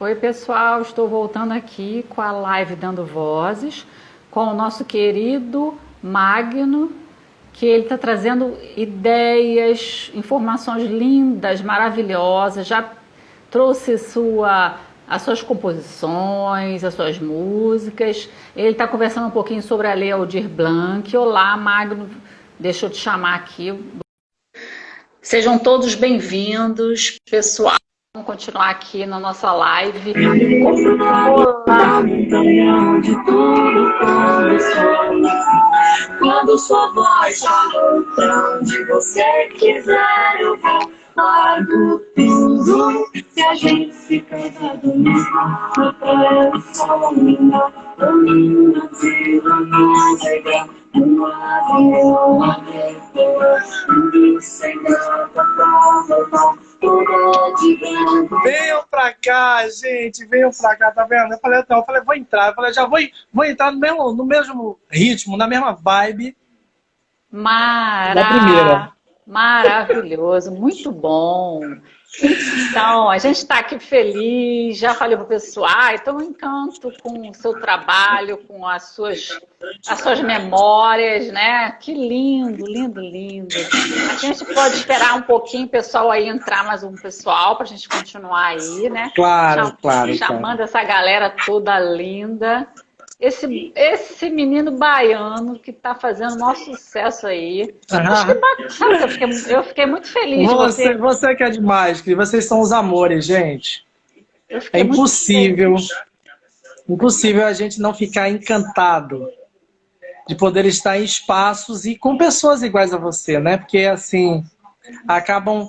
Oi, pessoal, estou voltando aqui com a live Dando Vozes, com o nosso querido Magno, que ele está trazendo ideias, informações lindas, maravilhosas, já trouxe as suas composições, as suas músicas. Ele está conversando um pouquinho sobre a Lei Aldir Blanc. Olá, Magno, deixa eu te chamar aqui. Sejam todos bem-vindos, pessoal. Vamos continuar aqui na nossa live. Olá! Quando sua voz falou pra onde você quiser, eu vou. Largo tudo. Se a gente se casar do mesmo, pra só uma caminho de navegar. Um avião venham pra cá, gente, venham pra cá, tá vendo? Eu falei, vou entrar. Eu falei, já vou entrar no mesmo ritmo, na mesma vibe da primeira. Maravilhoso, muito bom. Então, a gente está aqui feliz, já falei para o pessoal, então eu encanto com o seu trabalho, com as suas memórias, né? Que lindo, lindo, lindo. A gente pode esperar um pouquinho o pessoal aí entrar, mais um pessoal, para a gente continuar aí, né? Claro. Chamando essa galera toda linda. Esse menino baiano que está fazendo o maior sucesso aí. Acho que bacana, eu fiquei muito feliz. Você que é demais, que vocês são os amores, gente. É impossível a gente não ficar encantado de poder estar em espaços e com pessoas iguais a você, né? Porque, assim, acabam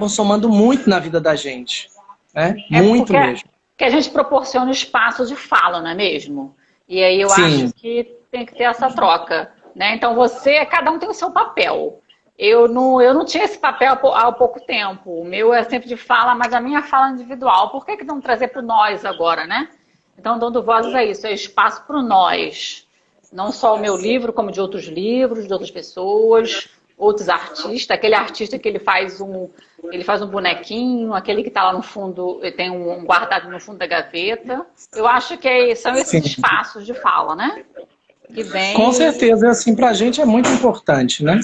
somando muito na vida da gente, né? Muito mesmo. Que a gente proporciona espaço de fala, não é mesmo? E aí eu acho que tem que ter essa troca, né? Então cada um tem o seu papel. Eu não tinha esse papel há pouco tempo. O meu é sempre de fala, mas a minha fala é individual. Por que não trazer para o nós agora, né? Então, Dando Vozes é isso, é espaço para o nós. Não só o meu livro, como de outros livros, de outras pessoas, outros artistas. Aquele artista que ele faz um bonequinho, aquele que está lá no fundo, tem um guardado no fundo da gaveta. Eu acho que são esses espaços de fala, né? Que vem... Com certeza, assim, pra gente é muito importante, né?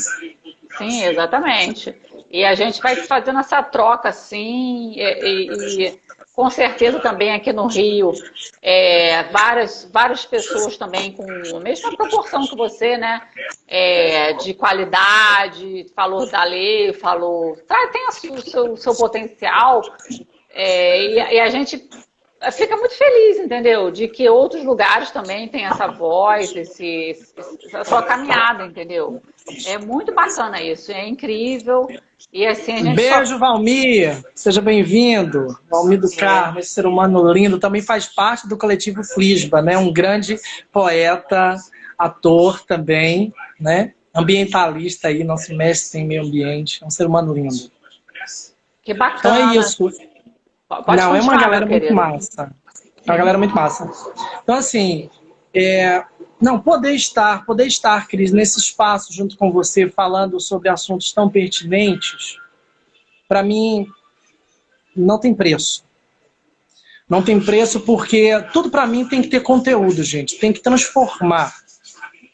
Sim, exatamente. E a gente vai fazendo essa troca, assim, e com certeza também aqui no Rio, várias pessoas também com a mesma proporção que você, né? De qualidade, falou da lei, tem o seu potencial, e a gente fica muito feliz, entendeu? De que outros lugares também têm essa voz, essa sua caminhada, entendeu? É muito bacana isso, é incrível. E assim, a gente Beijo, Valmir! Seja bem-vindo. Valmir do Carmo, esse ser humano lindo, também faz parte do coletivo Flisba, né? Um grande poeta, ator também, né? Ambientalista aí, não se mexe sem meio ambiente. É um ser humano lindo. Que bacana. Então é isso. Não, é uma galera muito massa. É uma galera muito massa. Então, assim, poder estar, Cris, nesse espaço junto com você, falando sobre assuntos tão pertinentes, para mim, não tem preço. Não tem preço porque tudo para mim tem que ter conteúdo, gente. Tem que transformar,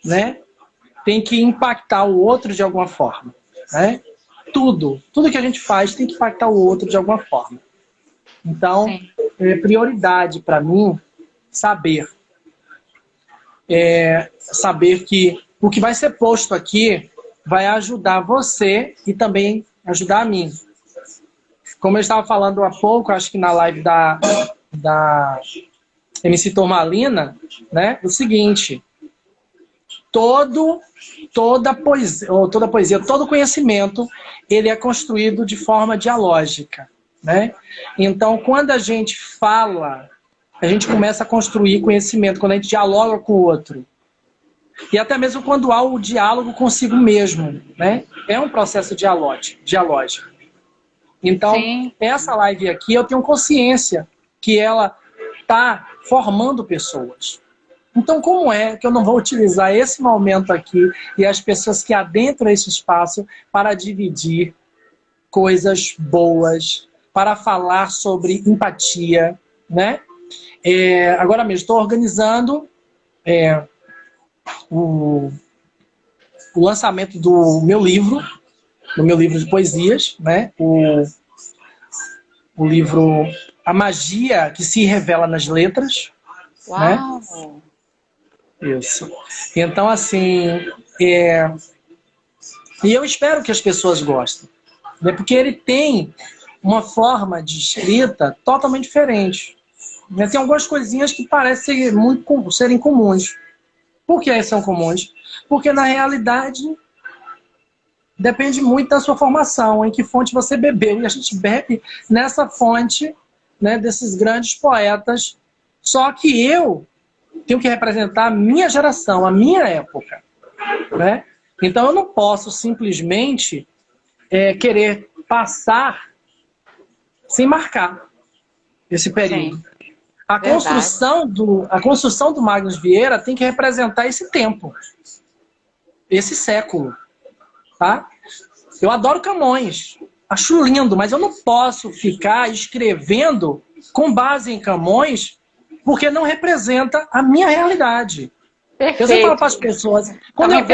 né? Tem que impactar o outro de alguma forma, né? Tudo que a gente faz tem que impactar o outro de alguma forma. Então, é prioridade para mim saber que o que vai ser posto aqui vai ajudar você e também ajudar a mim. Como eu estava falando há pouco, acho que na live da MC Turmalina, né, o seguinte: toda poesia, todo conhecimento, ele é construído de forma dialógica, né? Então, quando a gente fala, a gente começa a construir conhecimento, quando a gente dialoga com o outro. E até mesmo quando há o diálogo consigo mesmo, né? É um processo dialógico. Então, essa live aqui, eu tenho consciência que ela está formando pessoas. Então, como é que eu não vou utilizar esse momento aqui e as pessoas que adentram esse espaço para dividir coisas boas, para falar sobre empatia, né? Agora mesmo estou organizando o lançamento do meu livro de poesias, né? O livro A Magia que se Revela nas Letras. Uau! Né? Isso. Então, assim, e eu espero que as pessoas gostem, né? Porque ele tem uma forma de escrita totalmente diferente. Né? Tem algumas coisinhas que parecem serem comuns. Por que são comuns? Porque, na realidade, depende muito da sua formação, em que fonte você bebeu. E a gente bebe nessa fonte, né, desses grandes poetas. Só que eu tenho que representar a minha geração, a minha época. Né? Então eu não posso simplesmente querer passar sem marcar esse período. Sim. A construção do Magnus Vieira tem que representar esse tempo, esse século. Tá? Eu adoro Camões, acho lindo, mas eu não posso ficar escrevendo com base em Camões porque não representa a minha realidade. Perfeito. Eu sempre falo para as pessoas, quando eu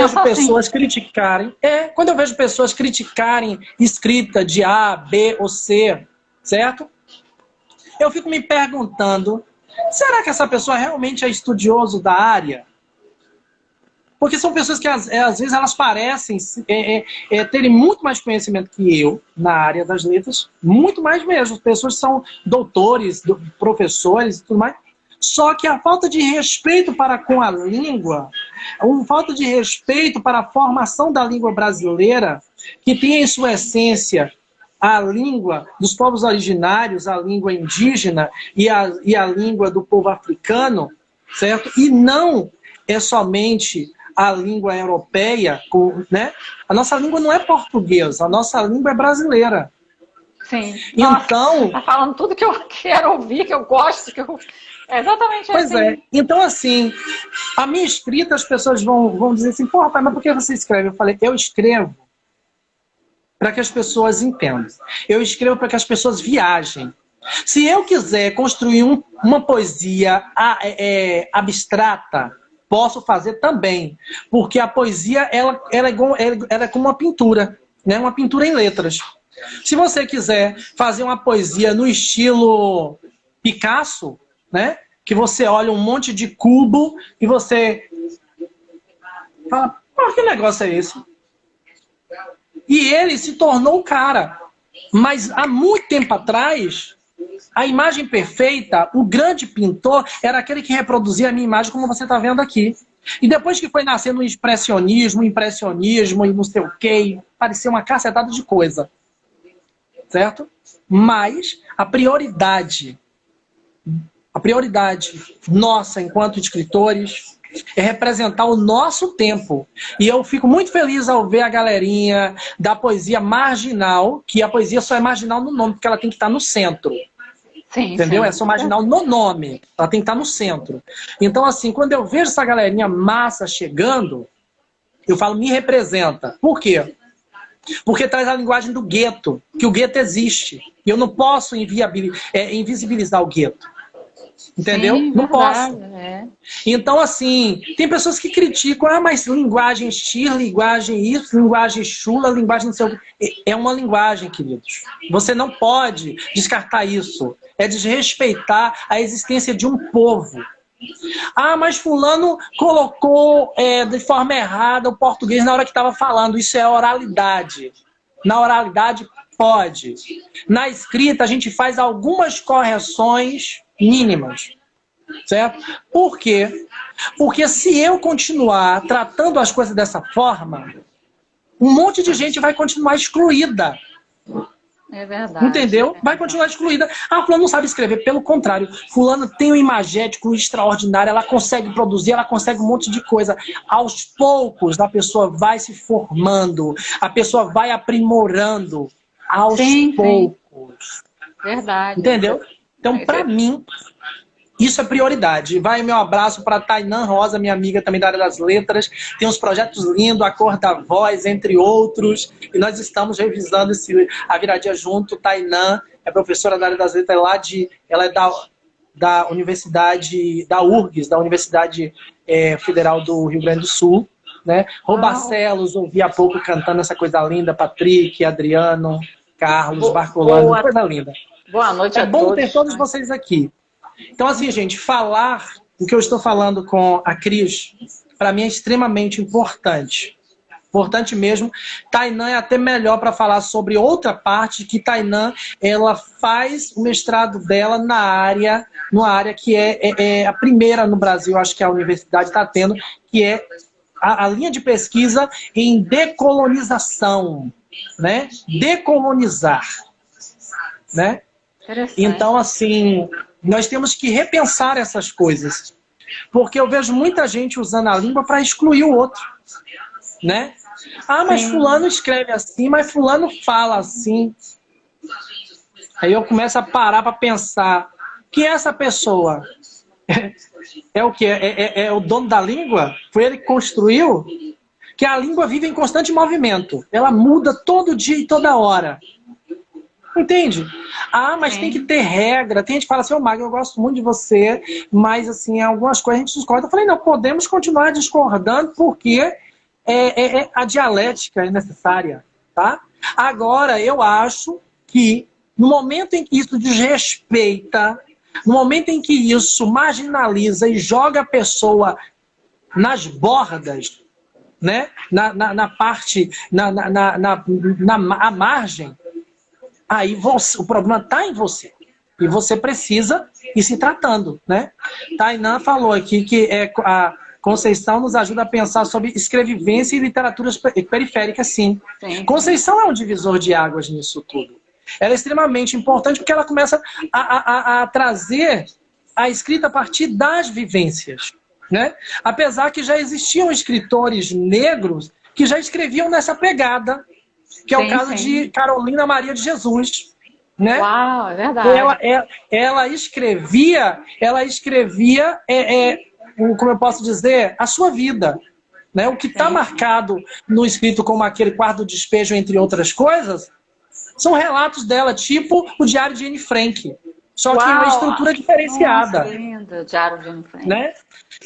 vejo pessoas criticarem escrita de A, B ou C, certo? Eu fico me perguntando, será que essa pessoa realmente é estudioso da área? Porque são pessoas que, às vezes, elas parecem terem muito mais conhecimento que eu na área das letras, muito mais mesmo. As pessoas são doutores, professores e tudo mais. Só que a falta de respeito para com a língua, a falta de respeito para a formação da língua brasileira, que tem em sua essência a língua dos povos originários, a língua indígena e a língua do povo africano, certo? E não é somente a língua europeia, né? A nossa língua não é portuguesa, a nossa língua é brasileira. Sim. Então, tá falando tudo que eu quero ouvir, que eu gosto, é exatamente pois assim. Pois é. Então, assim, a minha escrita, as pessoas vão dizer assim, pô, rapaz, mas por que você escreve? Eu falei, eu escrevo para que as pessoas entendam. Eu escrevo para que as pessoas viajem. Se eu quiser construir uma poesia abstrata, posso fazer também. Porque a poesia ela é como uma pintura, né? Uma pintura em letras. Se você quiser fazer uma poesia no estilo Picasso, né? Que você olha um monte de cubo e você fala, pô, que negócio é esse? E ele se tornou o cara. Mas há muito tempo atrás, a imagem perfeita, o grande pintor, era aquele que reproduzia a minha imagem como você está vendo aqui. E depois que foi nascendo o impressionismo e não sei o quê, parecia uma cacetada de coisa. Certo? Mas a prioridade nossa, enquanto escritores, é representar o nosso tempo. E eu fico muito feliz ao ver a galerinha da poesia marginal, que a poesia só é marginal no nome, porque ela tem que estar no centro. Sim, entendeu? Sim. É só marginal no nome. Ela tem que estar no centro. Então, assim, quando eu vejo essa galerinha massa chegando, eu falo, me representa. Por quê? Porque traz a linguagem do gueto, que o gueto existe. E eu não posso invisibilizar o gueto. Entendeu? Sim, não verdade, posso. Então, assim, tem pessoas que criticam, mas linguagem X, linguagem isso, linguagem chula, linguagem não sei o quê. É uma linguagem, queridos. Você não pode descartar isso. É desrespeitar a existência de um povo. Ah, mas fulano colocou de forma errada o português na hora que estava falando. Isso é oralidade. Na oralidade, pode. Na escrita, a gente faz algumas correções mínimas. Certo? Por quê? Porque se eu continuar tratando as coisas dessa forma, um monte de gente vai continuar excluída. É verdade. Entendeu? Vai continuar excluída. Ah, fulano não sabe escrever. Pelo contrário, fulano tem um imagético extraordinário, ela consegue produzir, ela consegue um monte de coisa. Aos poucos, a pessoa vai se formando, a pessoa vai aprimorando. Aos poucos. Verdade. Entendeu? Então, para mim, Isso é prioridade. Vai meu abraço para Tainã Rosa, minha amiga também da área das letras. Tem uns projetos lindos, A Cor da Voz, entre outros. E nós estamos revisando A Viradia junto. Tainã é professora da área das letras ela é da Universidade, da URGS, da Universidade Federal do Rio Grande do Sul. Né? Robacelos, ouvi há pouco cantando essa coisa linda. Patrick, Adriano, Carlos, Barcolano, coisa linda. Boa noite a todos. É bom ter todos vocês aqui. Então, assim, gente, falar o que eu estou falando com a Cris, para mim é extremamente importante. Importante mesmo. Tainã é até melhor para falar sobre outra parte, que Tainã, ela faz o mestrado dela numa área que é a primeira no Brasil, acho que a universidade está tendo, que é a linha de pesquisa em decolonização, né? Decolonizar, né? Então, assim, nós temos que repensar essas coisas. Porque eu vejo muita gente usando a língua para excluir o outro, né? Ah, mas fulano escreve assim, mas fulano fala assim. Aí eu começo a parar para pensar, que essa pessoa é o quê? É o dono da língua? Foi ele que construiu? Que a língua vive em constante movimento. Ela muda todo dia e toda hora. Entende? Ah, mas tem que ter regra. Tem gente que fala assim, Magno, eu gosto muito de você, mas assim, algumas coisas a gente discorda. Eu falei, não, podemos continuar discordando porque a dialética é necessária, tá? Agora, eu acho que no momento em que isso desrespeita, no momento em que isso marginaliza e joga a pessoa nas bordas, né? Na parte, à margem, aí o problema está em você. E você precisa ir se tratando, né? Tainã falou aqui que a Conceição nos ajuda a pensar sobre escrevivência e literaturas periféricas, sim. Conceição é um divisor de águas nisso tudo. Ela é extremamente importante porque ela começa a trazer a escrita a partir das vivências, né? Apesar que já existiam escritores negros que já escreviam nessa pegada, que é o caso de Carolina Maria de Jesus, né? Uau, é verdade. Ela escrevia, como eu posso dizer, a sua vida, né? O que está marcado no escrito como aquele quarto do despejo, entre outras coisas, são relatos dela, tipo o Diário de Anne Frank, só que em uma estrutura diferenciada. Nossa, lindo, Diário de Anne Frank. Né?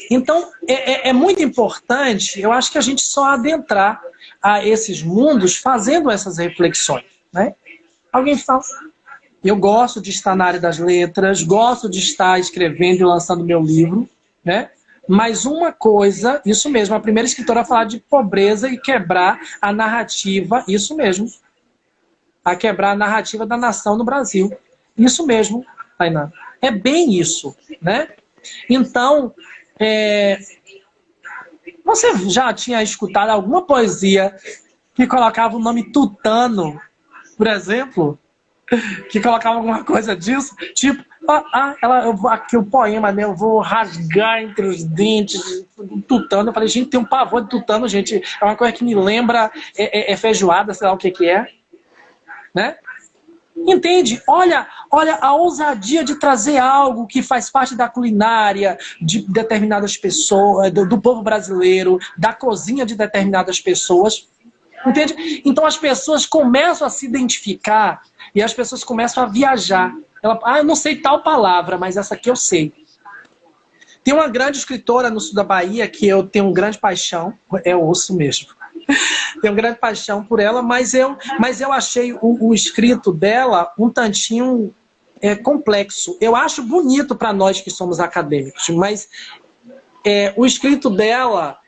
Então, é muito importante, eu acho que a gente só adentrar a esses mundos fazendo essas reflexões. Né? Alguém fala, eu gosto de estar na área das letras, gosto de estar escrevendo e lançando meu livro, né? Mas uma coisa, isso mesmo, a primeira escritora a falar de pobreza e quebrar a narrativa, isso mesmo, a quebrar a narrativa da nação no Brasil. Isso mesmo, Tainã. É bem isso, né? Então, você já tinha escutado alguma poesia que colocava o nome Tutano, por exemplo? Que colocava alguma coisa disso? Tipo, aqui o poema, né? Eu vou rasgar entre os dentes, Tutano. Eu falei, gente, tem um pavor de Tutano, gente. É uma coisa que me lembra feijoada, sei lá o que é. Né? Entende? Olha a ousadia de trazer algo que faz parte da culinária de determinadas pessoas, do povo brasileiro, da cozinha de determinadas pessoas. Entende? Então as pessoas começam a se identificar e as pessoas começam a viajar. Eu não sei tal palavra, mas essa aqui eu sei. Tem uma grande escritora no sul da Bahia que eu tenho uma grande paixão, é osso mesmo. Tenho grande paixão por ela, mas eu achei o escrito dela um tantinho complexo. Eu acho bonito para nós que somos acadêmicos, mas o escrito dela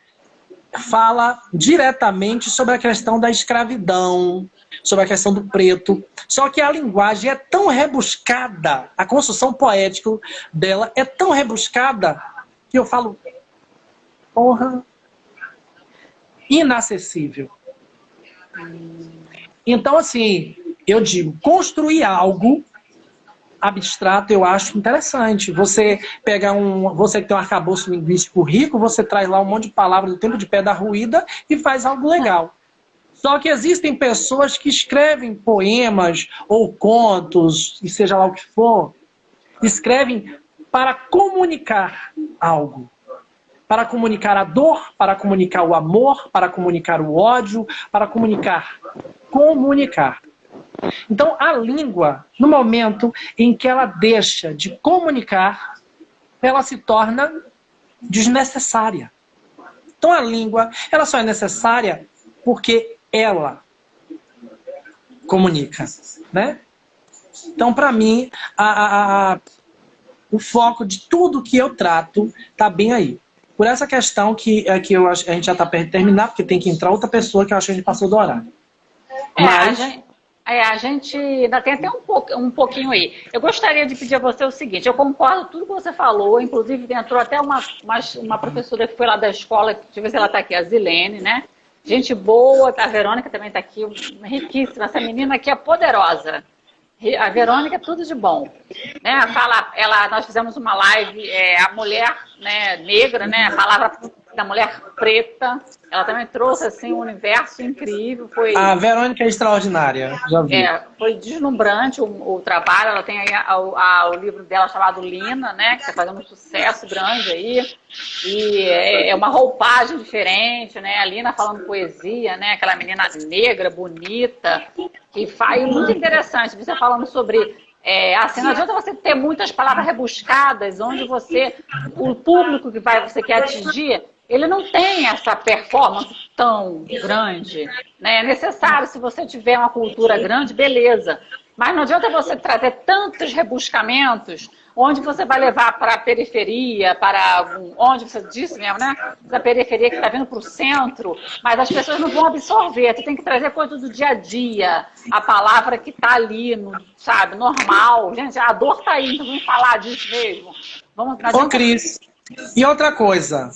fala diretamente sobre a questão da escravidão, sobre a questão do preto. Só que a linguagem é tão rebuscada, a construção poética dela é tão rebuscada que eu falo, porra, inacessível. Então, assim, eu digo, construir algo abstrato eu acho interessante. Você pegar você que tem um arcabouço linguístico rico, você traz lá um monte de palavras do tempo de Pedra Ruída e faz algo legal. Só que existem pessoas que escrevem poemas ou contos, e seja lá o que for, escrevem para comunicar algo. Para comunicar a dor, para comunicar o amor, para comunicar o ódio, para comunicar. Comunicar. Então, a língua, no momento em que ela deixa de comunicar, ela se torna desnecessária. Então, a língua, ela só é necessária porque ela comunica, né? Então, para mim, o foco de tudo que eu trato está bem aí. Por essa questão que a gente já está perto de terminar, porque tem que entrar outra pessoa que eu acho que a gente passou do horário. A gente ainda tem até um pouquinho aí. Eu gostaria de pedir a você o seguinte, eu concordo com tudo que você falou, inclusive entrou até uma professora que foi lá da escola, deixa eu ver se ela está aqui, a Zilene, né? Gente boa, a Verônica também está aqui, riquíssima, essa menina aqui é poderosa. A Verônica é tudo de bom. Né? Nós fizemos uma live, a mulher, né, negra, né, a palavra da mulher preta, ela também trouxe assim, um universo incrível. A Verônica é extraordinária, já vi. Foi deslumbrante o trabalho, ela tem aí o livro dela chamado Lina, né, que está fazendo um sucesso grande aí, e é uma roupagem diferente, né, a Lina falando poesia, né, aquela menina negra, bonita, que faz muito interessante, você falando sobre... assim, não adianta você ter muitas palavras rebuscadas, onde o público que você quer atingir, ele não tem essa performance tão grande. Né? É necessário, se você tiver uma cultura grande, beleza. Mas não adianta você trazer tantos rebuscamentos, onde você vai levar para a periferia, onde você disse mesmo, né? Da periferia que está vindo para o centro, mas as pessoas não vão absorver. Você tem que trazer coisa do dia a dia, a palavra que está ali, sabe, normal. Gente, a dor está aí, então vamos falar disso mesmo. Ô, Cris, e outra coisa,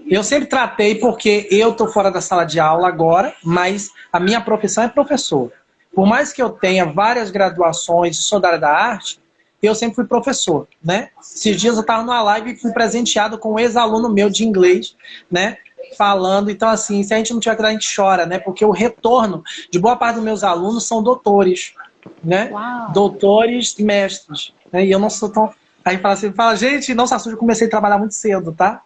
eu sempre tratei, porque eu estou fora da sala de aula agora, mas a minha profissão é professor. Por mais que eu tenha várias graduações e sou da área da arte, eu sempre fui professor, né? Esses dias eu estava numa live e fui presenteado com um ex-aluno meu de inglês, né? Falando, então assim, se a gente não tiver cuidado, a gente chora, né? Porque o retorno de boa parte dos meus alunos são doutores, né? Uau. Doutores e mestres, né? E eu não sou tão... Aí fala, gente, não se assuste, eu comecei a trabalhar muito cedo, tá?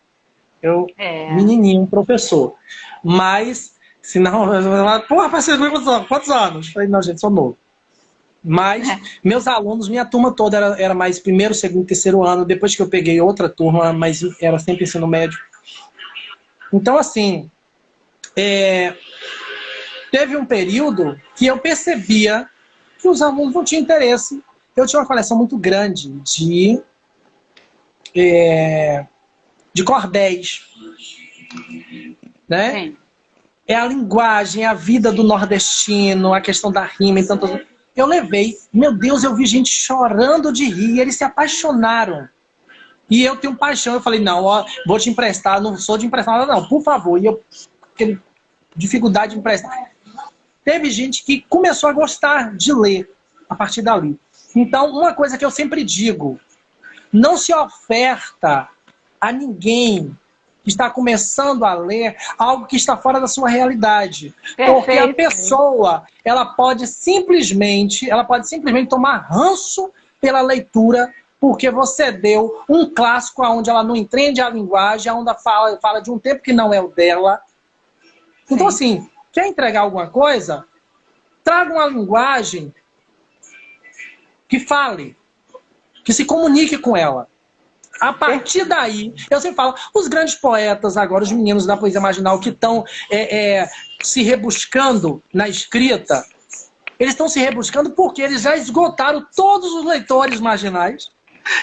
Menininho, professor. Mas, se não, porra, parceiro, quantos anos? Falei, não, gente, sou novo. Mas, meus alunos, minha turma toda era mais primeiro, segundo, terceiro ano. Depois que eu peguei outra turma, mas era sempre ensino médio. Então, assim, teve um período que eu percebia que os alunos não tinham interesse. Eu tinha uma coleção muito grande de cordéis, né? Sim. É a linguagem, a vida do nordestino, a questão da rima e tanto. Eu levei, meu Deus, eu vi gente chorando de rir, eles se apaixonaram. E eu tenho paixão, eu falei, não, ó, vou te emprestar, não sou de emprestar nada não, por favor. E eu, aquele dificuldade de emprestar. Teve gente que começou a gostar de ler a partir dali. Então, uma coisa que eu sempre digo, não se oferta a ninguém que está começando a ler algo que está fora da sua realidade. Perfeito. Porque a pessoa, ela pode simplesmente tomar ranço pela leitura, porque você deu um clássico onde ela não entende a linguagem, onde ela fala de um tempo que não é o dela. Então, assim, quer entregar alguma coisa? Traga uma linguagem que fale, que se comunique com ela. A partir daí, eu sempre falo, os grandes poetas agora, os meninos da poesia marginal que estão se rebuscando na escrita, eles estão se rebuscando porque eles já esgotaram todos os leitores marginais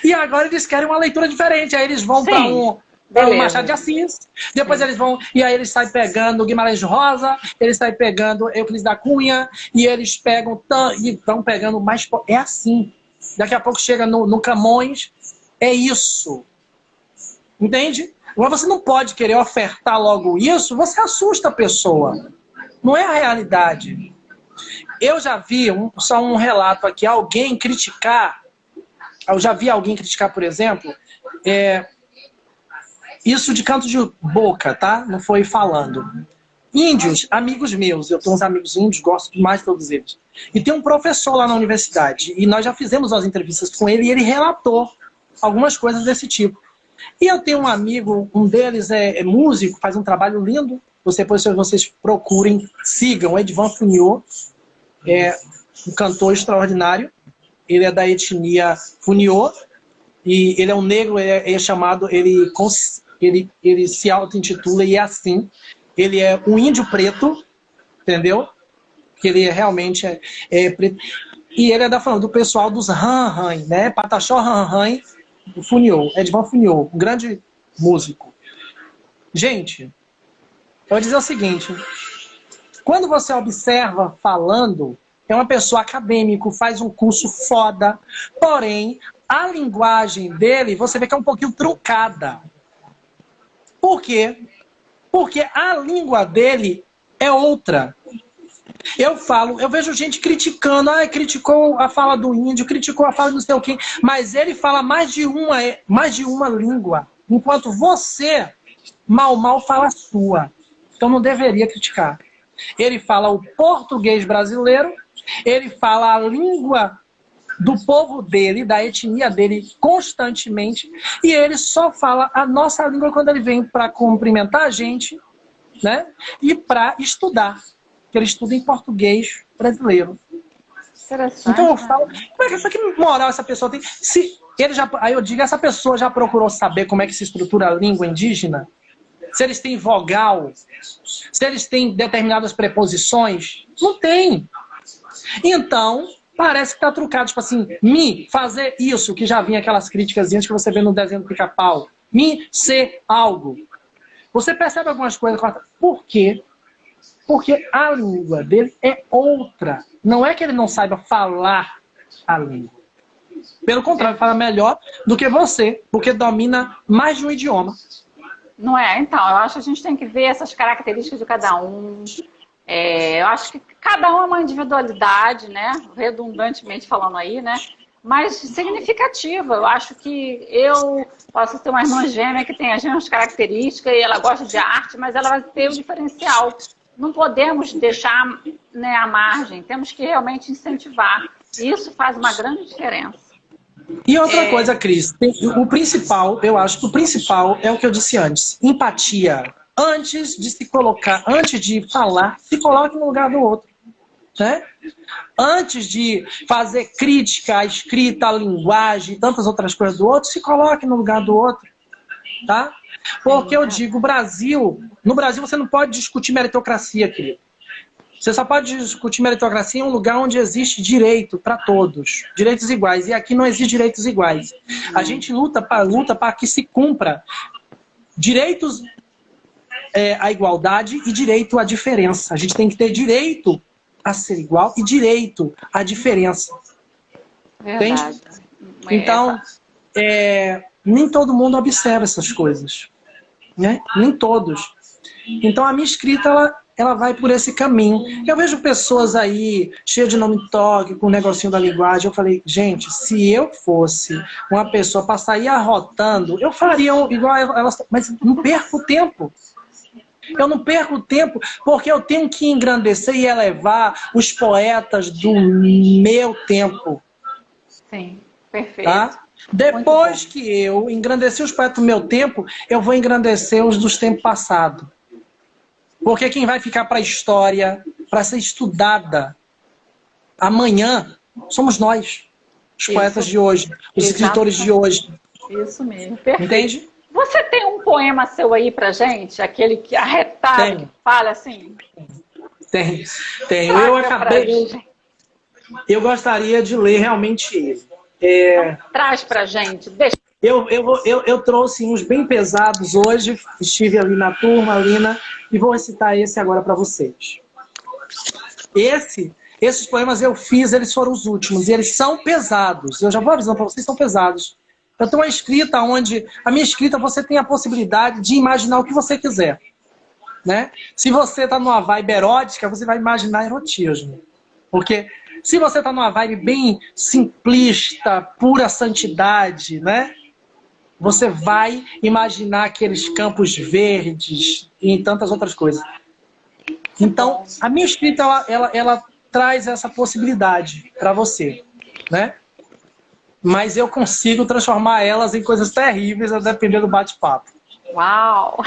e agora eles querem uma leitura diferente. Aí eles vão para o Machado de Assis, depois eles vão, e aí eles saem pegando Guimarães Rosa, eles saem pegando Euclides da Cunha, e eles pegam, e vão pegando mais... É assim. Daqui a pouco chega no Camões, é isso. Entende? Agora você não pode querer ofertar logo isso, você assusta a pessoa. Não é a realidade. Eu já vi, só um relato aqui, alguém criticar, eu já vi alguém criticar, por exemplo, isso de canto de boca, tá? Não foi falando. Índios, amigos meus, eu tenho uns amigos índios, gosto demais de todos eles. E tem um professor lá na universidade, e nós já fizemos umas entrevistas com ele, e ele relatou algumas coisas desse tipo. E eu tenho um amigo, um deles é músico, faz um trabalho lindo. Depois vocês procurem, sigam, Edvan Funiô, é um cantor extraordinário. Ele é da etnia Funiô, e ele é um negro, ele é chamado, ele se auto-intitula e é assim. Ele é um índio preto, entendeu? Que ele realmente é preto. E ele é do pessoal dos Han-Han, né? Pataxó Han-Han, do Funiô, Edvan Funiô, um grande músico. Gente, eu vou dizer o seguinte, quando você observa falando, é uma pessoa acadêmica, faz um curso foda, porém, a linguagem dele, você vê que é um pouquinho truncada. Por quê? Porque a língua dele é outra. Eu vejo gente criticando, criticou a fala do índio, criticou a fala do não sei o quê, mas ele fala mais de uma língua, enquanto você, mal fala a sua. Então não deveria criticar. Ele fala o português brasileiro, ele fala a língua do povo dele, da etnia dele, constantemente, e ele só fala a nossa língua quando ele vem para cumprimentar a gente, né? E para estudar. Que ele estuda em português brasileiro. Então eu falo, que moral essa pessoa tem? Aí eu digo, essa pessoa já procurou saber como é que se estrutura a língua indígena? Se eles têm vogal? Se eles têm determinadas preposições? Não tem. Então, parece que está truncado. Tipo assim, fazer isso, que já vinha aquelas críticas que você vê no desenho do Pica-Pau. Ser algo. Você percebe algumas coisas. Por quê? Porque a língua dele é outra. Não é que ele não saiba falar a língua. Pelo contrário, ele fala melhor do que você, porque domina mais de um idioma. Não é? Então, eu acho que a gente tem que ver essas características de cada um. Eu acho que cada um é uma individualidade, né? Redundantemente falando aí, né? Mas significativa. Eu acho que eu posso ter uma irmã gêmea que tem as mesmas características e ela gosta de arte, mas ela vai ter o diferencial. Não podemos deixar, né, à margem, temos que realmente incentivar. Isso faz uma grande diferença. E outra coisa, Cris, o principal, eu acho que o principal é o que eu disse antes, empatia. Antes de se colocar, antes de falar, se coloque no lugar do outro. Né? Antes de fazer crítica à escrita, à linguagem e tantas outras coisas do outro, se coloque no lugar do outro. Tá? Porque eu digo, no Brasil você não pode discutir meritocracia, querido. Você só pode discutir meritocracia em um lugar onde existe direito para todos, direitos iguais. E aqui não existe direitos iguais. A gente luta para que se cumpra direitos à igualdade e direito à diferença. A gente tem que ter direito a ser igual e direito à diferença. Verdade. Entende? Então, nem todo mundo observa essas coisas. Né? Nem todos. Então a minha escrita ela vai por esse caminho. Eu vejo pessoas aí cheias de nome toque, com o negocinho da linguagem. Eu falei, gente, se eu fosse uma pessoa para sair arrotando, eu faria igual elas, mas não perco tempo. Eu não perco tempo porque eu tenho que engrandecer e elevar os poetas do meu tempo. Sim, perfeito. Tá? Depois que eu engrandeci os poetas do meu tempo, eu vou engrandecer os dos tempos passados. Porque quem vai ficar para a história, para ser estudada amanhã, somos nós. Os poetas de hoje, os escritores de hoje. Isso mesmo, perfeito. Entende? Você tem um poema seu aí pra gente? Aquele que arretado, que fala assim? Tem. Eu gostaria de ler realmente ele. Traz pra gente. Deixa. Eu trouxe uns bem pesados hoje. Estive ali na turma, Lina, e vou recitar esse agora para vocês. Esses poemas eu fiz, eles foram os últimos, e eles são pesados. Eu já vou avisando para vocês, são pesados. Eu tenho uma escrita onde, a minha escrita, você tem a possibilidade de imaginar o que você quiser. Né? Se você está numa vibe erótica, você vai imaginar erotismo. Porque se você está numa vibe bem simplista, pura santidade, né? Você vai imaginar aqueles campos verdes e tantas outras coisas. Então, a minha escrita, ela traz essa possibilidade para você, né? mas eu consigo transformar elas em coisas terríveis a depender do bate-papo. Uau!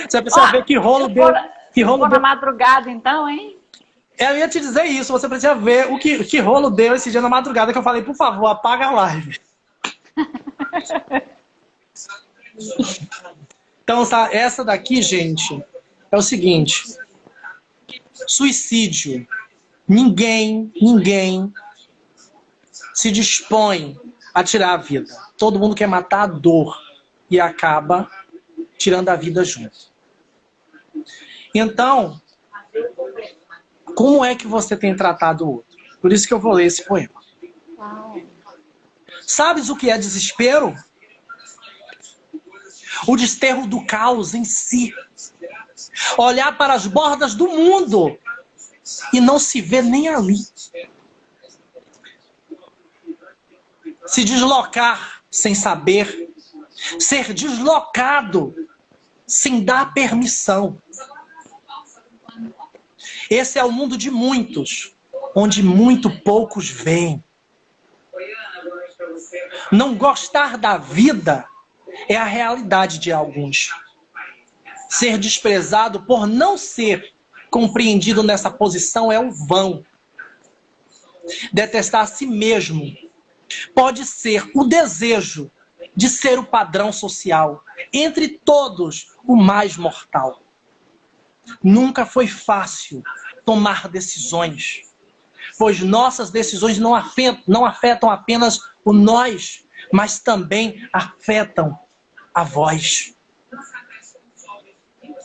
Você precisa ver que rolo deu. Que rolo deu na madrugada, então, hein? Eu ia te dizer isso, você precisa ver que rolo deu esse dia na madrugada, que eu falei, por favor, apaga a live. Então, essa daqui, gente, é o seguinte. Suicídio. Ninguém se dispõe a tirar a vida. Todo mundo quer matar a dor e acaba tirando a vida junto. Então, como é que você tem tratado o outro? Por isso que eu vou ler esse poema. Sabes o que é desespero? O desterro do caos em si. Olhar para as bordas do mundo e não se ver nem ali. Se deslocar sem saber. Ser deslocado sem dar permissão. Esse é o mundo de muitos, onde muito poucos veem. Não gostar da vida é a realidade de alguns. Ser desprezado por não ser compreendido nessa posição é o vão. Detestar a si mesmo pode ser o desejo de ser o padrão social, entre todos o mais mortal. Nunca foi fácil tomar decisões, pois nossas decisões não afetam apenas o nós, mas também afetam a voz.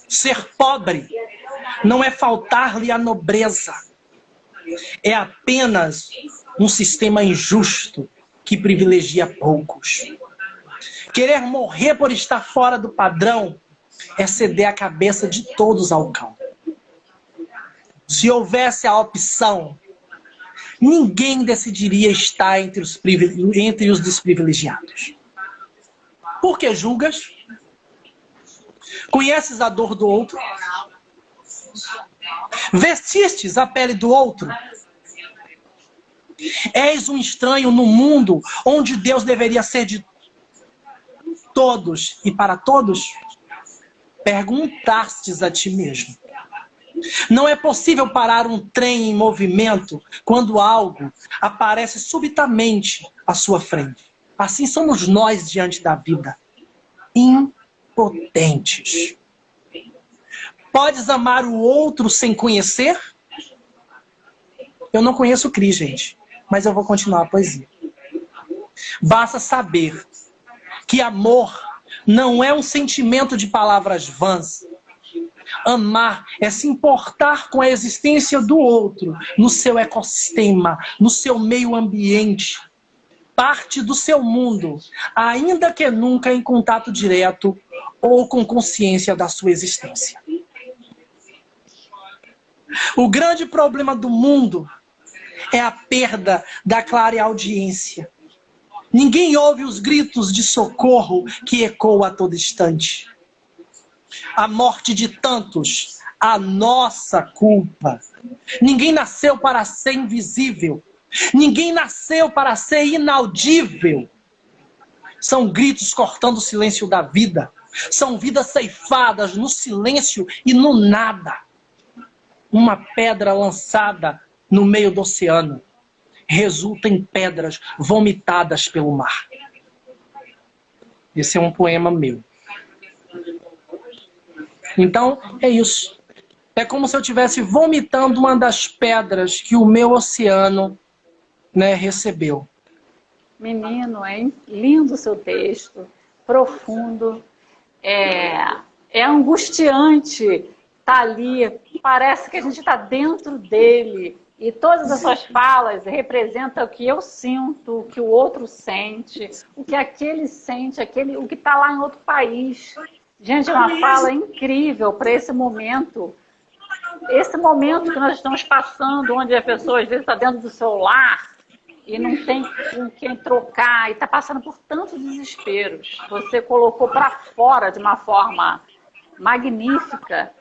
Ser pobre não é faltar-lhe a nobreza, é apenas um sistema injusto que privilegia poucos. Querer morrer por estar fora do padrão é ceder a cabeça de todos ao cão. Se houvesse a opção, ninguém decidiria estar entre os desprivilegiados. Por que julgas? Conheces a dor do outro? Vestistes a pele do outro? És um estranho no mundo onde Deus deveria ser de todos e para todos? Perguntastes a ti mesmo. Não é possível parar um trem em movimento quando algo aparece subitamente à sua frente. Assim somos nós diante da vida. Impotentes. Podes amar o outro sem conhecer? Eu não conheço o Cris, gente, mas eu vou continuar a poesia. Basta saber que amor não é um sentimento de palavras vãs. Amar é se importar com a existência do outro, no seu ecossistema, no seu meio ambiente, parte do seu mundo, ainda que nunca em contato direto ou com consciência da sua existência. O grande problema do mundo é a perda da clareaudiência. Ninguém ouve os gritos de socorro que ecoam a todo instante. A morte de tantos, a nossa culpa. Ninguém nasceu para ser invisível. Ninguém nasceu para ser inaudível. São gritos cortando o silêncio da vida. São vidas ceifadas no silêncio e no nada. Uma pedra lançada no meio do oceano resulta em pedras vomitadas pelo mar. Esse é um poema meu. Então, é isso. É como se eu estivesse vomitando uma das pedras que o meu oceano, recebeu. Menino, é lindo o seu texto, profundo. É angustiante estar ali. Parece que a gente está dentro dele. E todas as suas falas representam o que eu sinto, o que o outro sente, o que aquele sente, o que está lá em outro país. Gente, é uma fala incrível para esse momento. Esse momento que nós estamos passando, onde a pessoa às vezes está dentro do celular e não tem com quem trocar, e está passando por tantos desesperos. Você colocou para fora de uma forma magnífica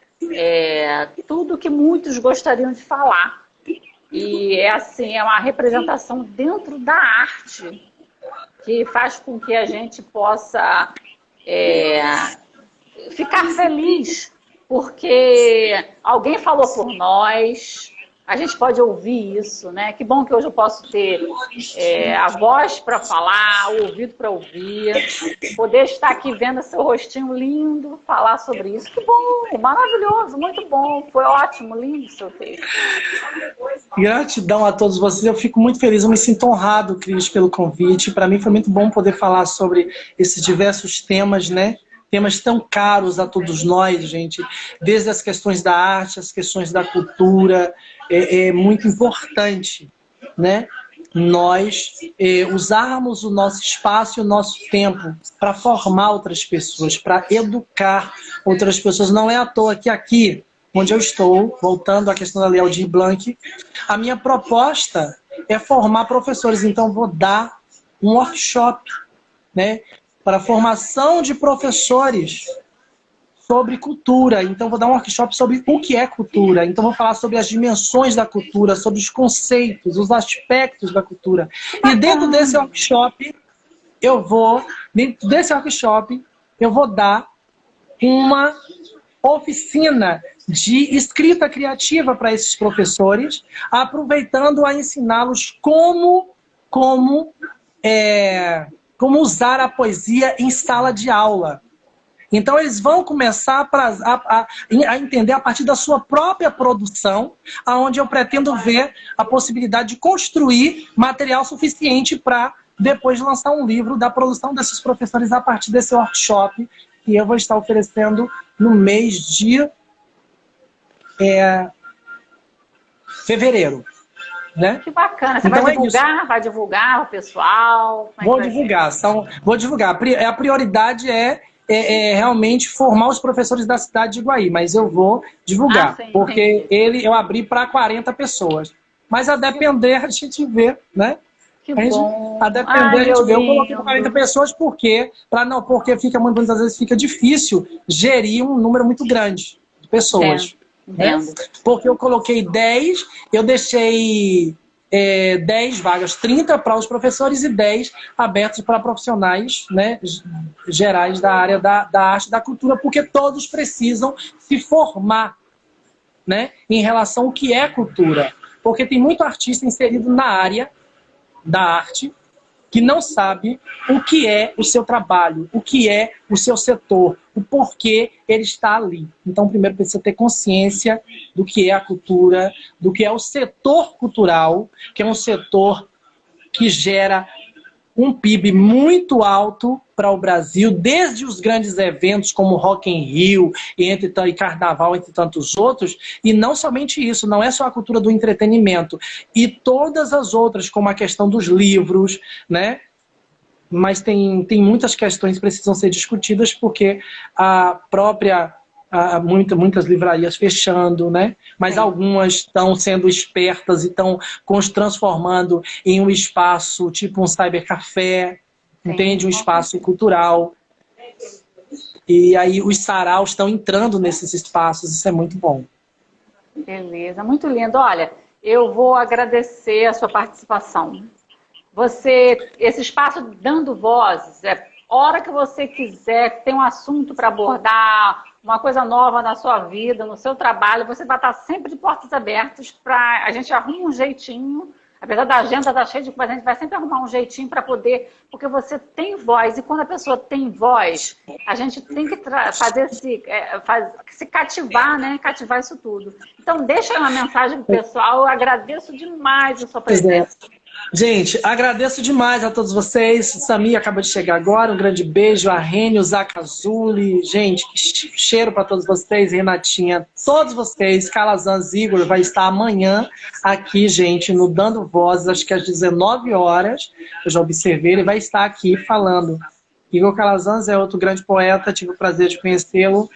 tudo que muitos gostariam de falar. E é assim, é uma representação dentro da arte que faz com que a gente possa ficar feliz, porque alguém falou por nós, a gente pode ouvir isso, né? Que bom que hoje eu posso ter a voz para falar, o ouvido para ouvir, poder estar aqui vendo seu rostinho lindo, falar sobre isso. Que bom, maravilhoso, muito bom, foi ótimo, lindo o seu texto. Gratidão a todos vocês, eu fico muito feliz, eu me sinto honrado, Cris, pelo convite. Para mim foi muito bom poder falar sobre esses diversos temas, né? Temas tão caros a todos nós, gente, desde as questões da arte, as questões da cultura. É muito importante, né? Nós usarmos o nosso espaço e o nosso tempo para formar outras pessoas, para educar outras pessoas. Não é à toa que aqui, onde eu estou, voltando à questão da Lei Aldir Blanc, a minha proposta é formar professores. Então, vou dar um workshop, né, para a formação de professores sobre cultura. Então, vou dar um workshop sobre o que é cultura. Então, vou falar sobre as dimensões da cultura, sobre os conceitos, os aspectos da cultura. E dentro desse workshop, eu vou dar uma oficina de escrita criativa para esses professores, aproveitando a ensiná-los como usar a poesia em sala de aula. Então, eles vão começar a entender a partir da sua própria produção, onde eu pretendo ver a possibilidade de construir material suficiente para depois lançar um livro da produção desses professores a partir desse workshop que eu vou estar oferecendo no mês de fevereiro. Né? Que bacana. Você então vai divulgar o pessoal? Vou divulgar. A prioridade realmente formar os professores da cidade de Iguaí, mas eu vou divulgar, sim, porque eu abri para 40 pessoas. Mas a depender, a gente vê, né? Que bom. A depender, a gente vê. Eu coloquei 40 pessoas porque muitas vezes fica difícil gerir um número muito grande de pessoas. Entendo. Porque eu coloquei 10, eu deixei 10 vagas, 30 para os professores e 10 abertos para profissionais, né, gerais da área da arte e da cultura, porque todos precisam se formar, né, em relação ao que é cultura. Porque tem muito artista inserido na área da arte que não sabe o que é o seu trabalho, o que é o seu setor, o porquê ele está ali. Então, primeiro precisa ter consciência do que é a cultura, do que é o setor cultural, que é um setor que gera um PIB muito alto para o Brasil, desde os grandes eventos como Rock in Rio e Carnaval, entre tantos outros, e não somente isso, não é só a cultura do entretenimento, e todas as outras, como a questão dos livros, né? Mas tem muitas questões que precisam ser discutidas, porque muitas livrarias fechando, né? Mas algumas estão sendo espertas e estão transformando em um espaço tipo um cybercafé, entende? Um espaço cultural. E aí os saraus estão entrando nesses espaços, isso é muito bom. Beleza, muito lindo. Olha, eu vou agradecer a sua participação. Esse espaço dando vozes, hora que você quiser, tem um assunto para abordar, uma coisa nova na sua vida, no seu trabalho, você vai estar sempre de portas abertas para a gente arrumar um jeitinho, apesar da agenda estar cheia de coisa, a gente vai sempre arrumar um jeitinho para poder, porque você tem voz, e quando a pessoa tem voz, a gente tem que fazer se cativar, né? Cativar isso tudo. Então, deixa uma mensagem pro pessoal, eu agradeço demais a sua presença. Gente, agradeço demais a todos vocês. Samir acaba de chegar agora. Um grande beijo. A Rênio, Zacazuli. Gente, cheiro para todos vocês. Renatinha, todos vocês. Calazans, Igor vai estar amanhã aqui, gente, no Dando Vozes, acho que às 19 horas. Eu já observei. Ele vai estar aqui falando. Igor Calazans é outro grande poeta. Tive o prazer de conhecê-lo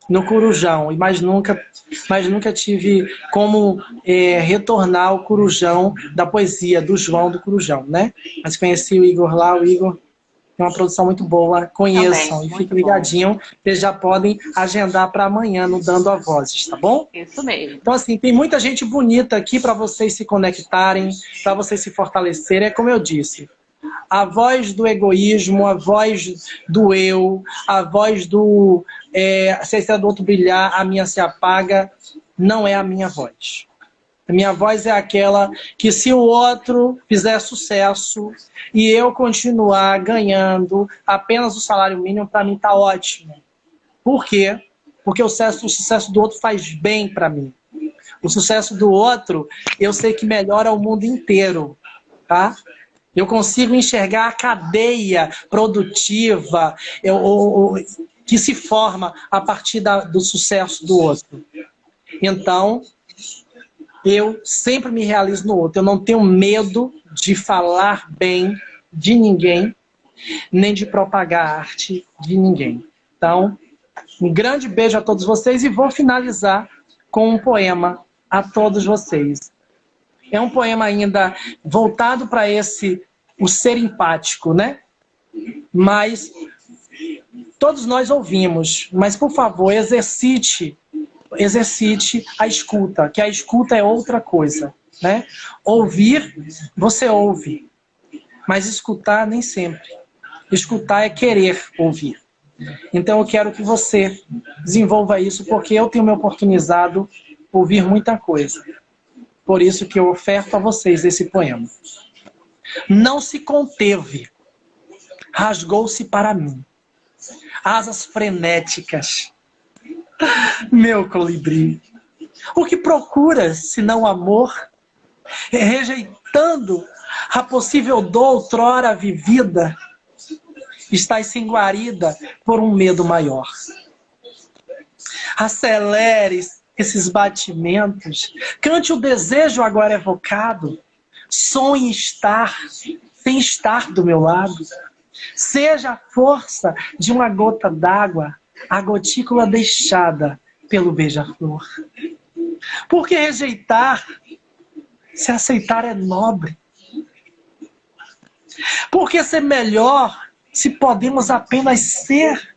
no Corujão, mas nunca tive como retornar o Corujão da poesia, do João do Corujão, né? Mas conheci o Igor lá, o Igor É uma produção muito boa, conheçam Também, e fiquem muito ligadinho, vocês já podem agendar para amanhã no Dando a Vozes, tá bom? Isso mesmo. Então, assim, tem muita gente bonita aqui para vocês se conectarem, para vocês se fortalecerem. É como eu disse, a voz do egoísmo, a voz do eu, a voz do se a estrela do outro brilhar, a minha se apaga, não é a minha voz. A minha voz é aquela que, se o outro fizer sucesso e eu continuar ganhando apenas o salário mínimo, para mim tá ótimo. Por quê? Porque o sucesso do outro faz bem para mim. O sucesso do outro, eu sei que melhora o mundo inteiro, tá? Eu consigo enxergar a cadeia produtiva que se forma a partir do sucesso do outro. Então, eu sempre me realizo no outro. Eu não tenho medo de falar bem de ninguém, nem de propagar a arte de ninguém. Então, um grande beijo a todos vocês e vou finalizar com um poema a todos vocês. É um poema ainda voltado para o ser empático, né? Mas todos nós ouvimos, mas por favor, exercite a escuta, que a escuta é outra coisa, né? Ouvir, você ouve, mas escutar nem sempre. Escutar é querer ouvir. Então eu quero que você desenvolva isso, porque eu tenho me oportunizado ouvir muita coisa. Por isso que eu oferto a vocês esse poema. Não se conteve, rasgou-se para mim, asas frenéticas. Meu colibri, o que procuras, senão amor? Rejeitando a possível dor outrora vivida, estás sem guarida por um medo maior. Acelere esses batimentos, cante o desejo agora evocado, sonhe estar sem estar do meu lado. Seja a força de uma gota d'água, a gotícula deixada pelo beija-flor. Por que rejeitar, se aceitar é nobre? Por que ser melhor, se podemos apenas ser?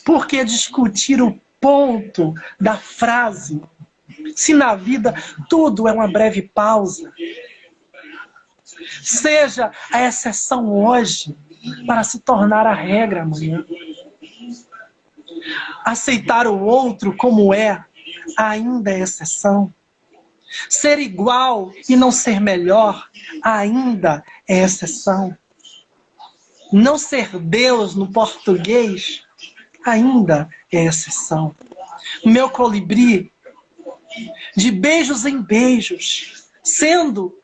Por que discutir o ponto da frase, se na vida tudo é uma breve pausa? Seja a exceção hoje para se tornar a regra amanhã. Aceitar o outro como é ainda é exceção. Ser igual e não ser melhor ainda é exceção. Não ser Deus no português ainda é exceção. Meu colibri, de beijos em beijos, sendo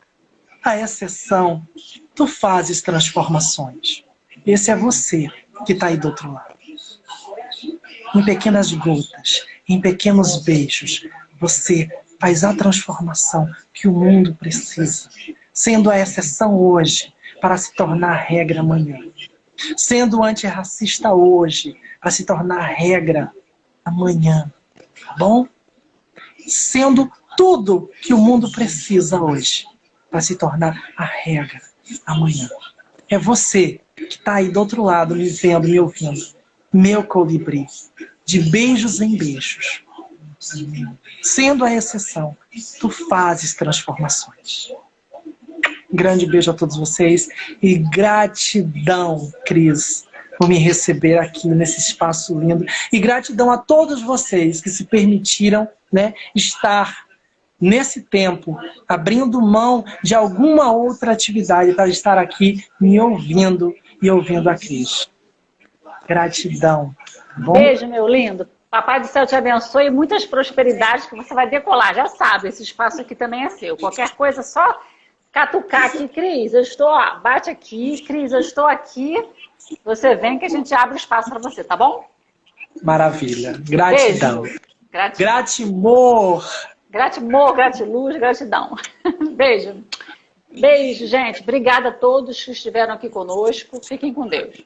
a exceção, tu fazes transformações. Esse é você que está aí do outro lado. Em pequenas gotas, em pequenos beijos, você faz a transformação que o mundo precisa. Sendo a exceção hoje, para se tornar regra amanhã. Sendo antirracista hoje, para se tornar regra amanhã. Tá bom? Sendo tudo que o mundo precisa hoje, para se tornar a regra amanhã. É você que está aí do outro lado, me vendo, me ouvindo. Meu colibri, de beijos em beijos. Sendo a exceção, tu fazes transformações. Grande beijo a todos vocês e gratidão, Cris, por me receber aqui nesse espaço lindo. E gratidão a todos vocês que se permitiram, né, estar nesse tempo, abrindo mão de alguma outra atividade para estar aqui me ouvindo e ouvindo a Cris. Gratidão. Bom? Beijo, meu lindo. Papai do céu te abençoe e muitas prosperidades que você vai decolar. Já sabe, esse espaço aqui também é seu. Qualquer coisa, só catucar aqui. Cris, eu estou... Bate aqui. Cris, eu estou aqui. Você vem que a gente abre o espaço para você, tá bom? Maravilha. Gratidão. Beijo. Gratimor. Gratimor, gratiluz, gratidão. Beijo. Beijo, gente. Obrigada a todos que estiveram aqui conosco. Fiquem com Deus.